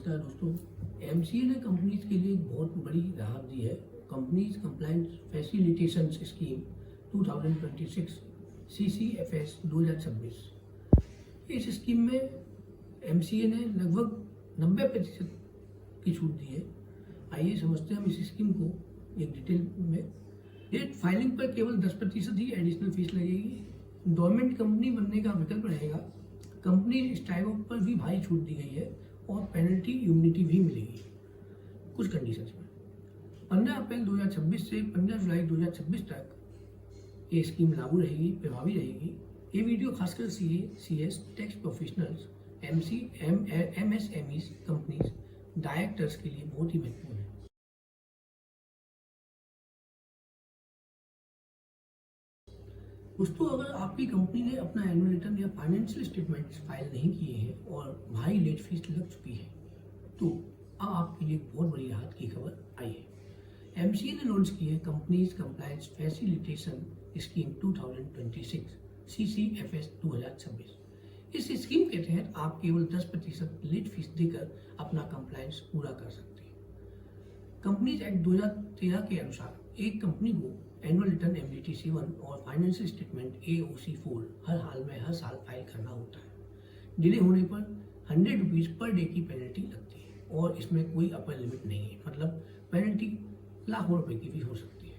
नमस्कार दोस्तों। एमसीए ने कंपनीज के लिए एक बहुत बड़ी राहत दी है। Companies compliance facilitation scheme 2026 CCFS 2026। इस स्कीम में एमसीए ने लगभग 90% की छूट दी है। आइए समझते हैं हम इस स्कीम को एक डिटेल में। डेट फाइलिंग पर केवल 10% ही एडिशनल फीस लगेगी। गवर्नमेंट कंपनी बनने का विकल्प रहेगा। कंपनी स्टॉक ऑफ पर भी भारी छूट दी गई है और पेनल्टी इम्यूनिटी भी मिलेगी कुछ कंडीशंस में। 15 अप्रैल 2026 से 15 जुलाई 2026 तक ये स्कीम लागू रहेगी, प्रभावी रहेगी। ये वीडियो खासकर CS tax professionals, MSMEs companies, directors के लिए बहुत ही महत्वपूर्ण है। दोस्तों, अगर आपकी कंपनी ने अपना एनुअल रिटर्न या फाइनेंशियल स्टेटमेंट्स फाइल नहीं किए हैं और भारी लेट फीस लग चुकी है, तो अब आपके लिए बहुत बड़ी राहत की खबर आई है। एमसीए ने लॉन्च की है companies compliance facilitation scheme 2026 CCFS 2026। इस स्कीम के तहत आप केवल 10% लेट फीस देकर अपना कंप्लायंस पूरा कर सकते हैं। कंपनीज एक्ट 2013 के अनुसार एक कंपनी को एनुअल रिटर्न MDT 7 और फाइनेंशियल स्टेटमेंट AOC 4 हर साल फाइल करना होता है। डिले होने पर 100 रुपीज़ पर डे की पेनल्टी लगती है और इसमें कोई अपर लिमिट नहीं है, मतलब पेनल्टी लाखों रुपए की भी हो सकती है।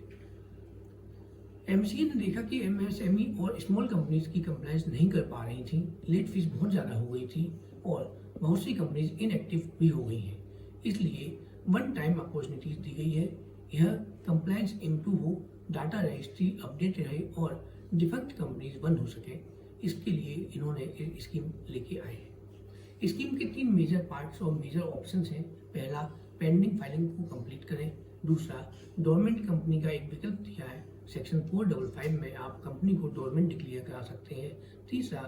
एमसीए ने देखा कि MSME और स्मॉल कंपनीज की कंप्लायंस नहीं कर पा रही थी, लेट फीस बहुत ज़्यादा हो गई थी और बहुत सी कंपनीज इनएक्टिव भी हो गई हैं। इसलिए वन टाइम अपॉर्चुनिटीज दी गई है। यह कंप्लायंस इम्प्रूव हो, डाटा रजिस्ट्री अपडेट रहे और डिफेक्ट कंपनीज बंद हो सके, इसके लिए इन्होंने एक स्कीम लेके आए हैं। स्कीम के 3 मेजर पार्ट्स और मेजर ऑप्शंस हैं। पहला, पेंडिंग फाइलिंग को कंप्लीट करें। दूसरा, डोरमेंट कंपनी का एक विकल्प दिया है। सेक्शन 455 में आप कंपनी को डोरमेंट डिक्लेयर करा सकते हैं। तीसरा,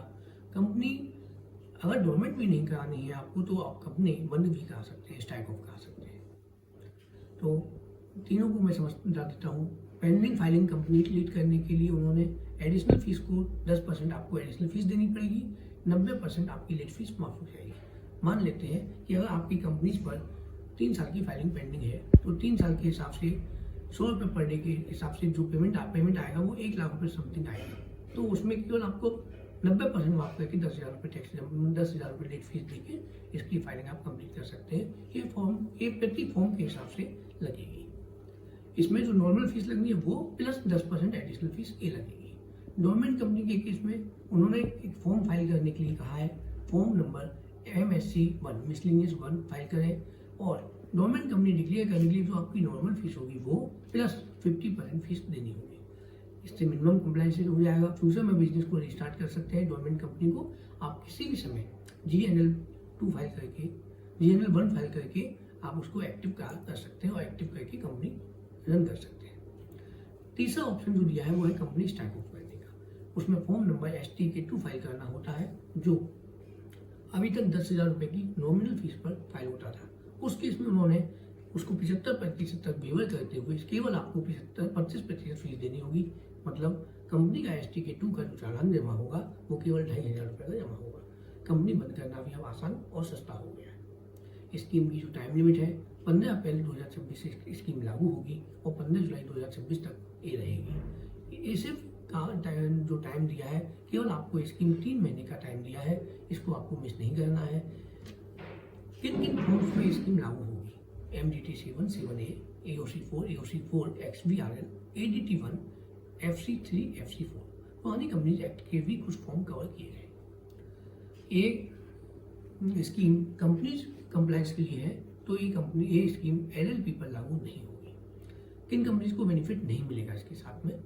कंपनी अगर डोरमेंट भी नहीं करानी है आपको, तो आप कंपनी बंद भी करा सकते हैं, स्टॉक ऑफ करा सकते हैं। तो तीनों को मैं समझा देता हूँ। पेंडिंग फाइलिंग कंप्लीट करने के लिए उन्होंने एडिशनल फीस को 10% आपको एडिशनल फीस देनी पड़ेगी, 90% आपकी लेट फीस माफ हो जाएगी। मान लेते हैं कि अगर आपकी कंपनीज पर 3 साल की फाइलिंग पेंडिंग है, तो 3 साल के हिसाब से 100 रुपये पर डे के हिसाब से जो पेमेंट आएगा वो 1 लाख रुपये समथिंग आएगा। तो उसमें केवल आपको 90% माफ करके 10,000 रुपये टैक्स 10,000 रुपये लेट फीस देके इसकी फाइलिंग आप कंप्लीट कर सकते हैं। ये प्रति फॉर्म के हिसाब से लगेगी। इसमें जो नॉर्मल फीस लगनी है वो प्लस 10% एडिशनल फीस ये लगेगी। गवर्नमेंट कंपनी के केस में उन्होंने एक फॉर्म फाइल करने के लिए कहा है। Form number MSC 1 miscellaneous 1 file करें और गवर्नमेंट कंपनी डिक्लेयर करने के लिए जो आपकी नॉर्मल फीस होगी वो प्लस 50% फीस देनी होगी। इससे मिनिमम कंप्लायंस हो जाएगा। फ्यूचर में बिजनेस को रिस्टार्ट कर सकते हैं। गवर्नमेंट कंपनी को आप किसी भी समय GNL 1 फाइल करके आप उसको एक्टिव कर सकते हैं और एक्टिव करके कंपनी रन कर सकते हैं। तीसरा ऑप्शन जो दिया है वो है कंपनी स्टॉक ऑफ करने का। उसमें फॉर्म नंबर STK2 फाइल करना होता है, जो अभी तक 10,000 रुपये की नॉमिनल फीस पर फाइल होता था। उस केस में उन्होंने उसको 75% तक वेवर करते हुए केवल आपको 25% फीस देनी होगी। मतलब कंपनी का STK2 का जो चालान जमा होगा वो केवल 2,500 रुपये का जमा होगा। कंपनी बंद करना भी अब आसान और सस्ता हो गया है। स्कीम की जो टाइम लिमिट है 15 अप्रैल 2026 से स्कीम लागू होगी और 15 जुलाई 2026 तक ये रहेगी। ये सिर्फ जो टाइम दिया है, केवल आपको स्कीम 3 महीने का टाइम दिया है। इसको आपको मिस नहीं करना है। किन किन फॉर्म्स में स्कीम लागू होगी? MDT 7, 7A, AOC 4 XBRL, ADT 1, FC3, FC4 पुरानी कंपनीज एक्ट के भी कुछ फॉर्म कवर किए गए। ये स्कीम कंपनीज कंप्लायंस के लिए है, तो ये स्कीम LLP पर लागू नहीं होगी। किन कंपनीज को बेनिफिट नहीं मिलेगा इसके साथ में?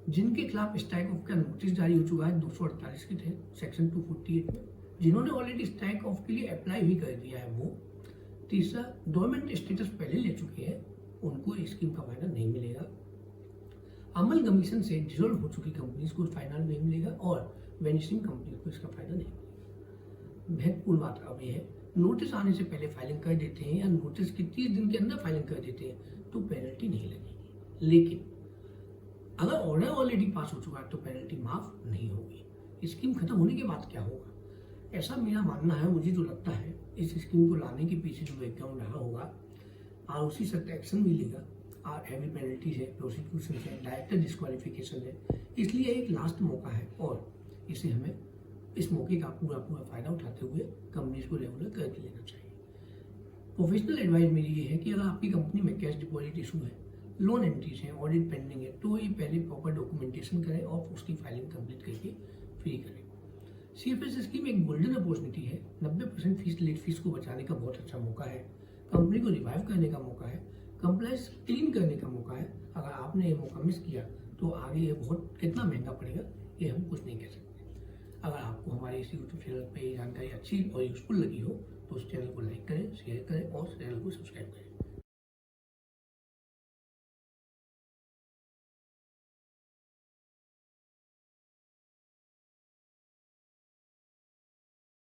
जिनके खिलाफ स्टॉक ऑफ का नोटिस जारी हो चुका है 248 के तहत सेक्शन 248 में, जिन्होंने ऑलरेडी स्टॉक ऑफ के लिए अप्लाई भी कर दिया है वो। तीसरा, गवर्नमेंट स्टेटस पहले ले चुके हैं, उनको स्कीम का फायदा नहीं मिलेगा। अमल कमीशन से डिसॉल्व हो चुकी कंपनीज को फायदा नहीं मिलेगा और वेनिशिंग कंपनीज को इसका फायदा नहीं मिलेगा। महत्वपूर्ण बात अब यह है, नोटिस आने से पहले फाइलिंग कर देते हैं या नोटिस के 30 दिन के अंदर फाइलिंग कर देते हैं तो पेनल्टी नहीं लगेगी। लेकिन अगर ऑर्डर ऑलरेडी पास हो चुका है तो पेनल्टी माफ नहीं होगी। स्कीम खत्म होने के बाद क्या होगा? ऐसा मेरा मानना है, मुझे जो लगता है इस स्कीम को लाने के पीछे जो बैकग्राउंड रहा होगा, ROC सख्त एक्शन भी लेगा और हैवी पेनल्टीज है, प्रोसिक्यूशन है, डायरेक्टर डिस्क्वालिफिकेशन है। इसलिए एक लास्ट मौका है और इसे हमें इस मौके का पूरा फायदा उठाते हुए कंपनीज को रेगुलर करके लेना चाहिए। प्रोफेशनल एडवाइस मेरी ये है कि अगर आपकी कंपनी में कैश डिपॉजिट इशू है, लोन एंट्रीज है, ऑडिट पेंडिंग है, तो ये पहले प्रॉपर डॉक्यूमेंटेशन करें और उसकी फाइलिंग कंप्लीट करके फ्री करें। CFS स्कीम एक गोल्डन अपॉर्चुनिटी है। 90% फीस लेट फीस को बचाने का बहुत अच्छा मौका है, कंपनी को रिवाइव करने का मौका है, कंप्लायंस क्लीन करने का मौका है। अगर आपने ये मौका मिस किया तो आगे ये बहुत कितना महंगा पड़ेगा ये हम कुछ नहीं कह सकते। अगर आपको हमारे इस यूट्यूब चैनल पे ये जानकारी अच्छी और यूजफुल लगी हो तो उस चैनल को लाइक करें, शेयर करें और चैनल को सब्सक्राइब करें।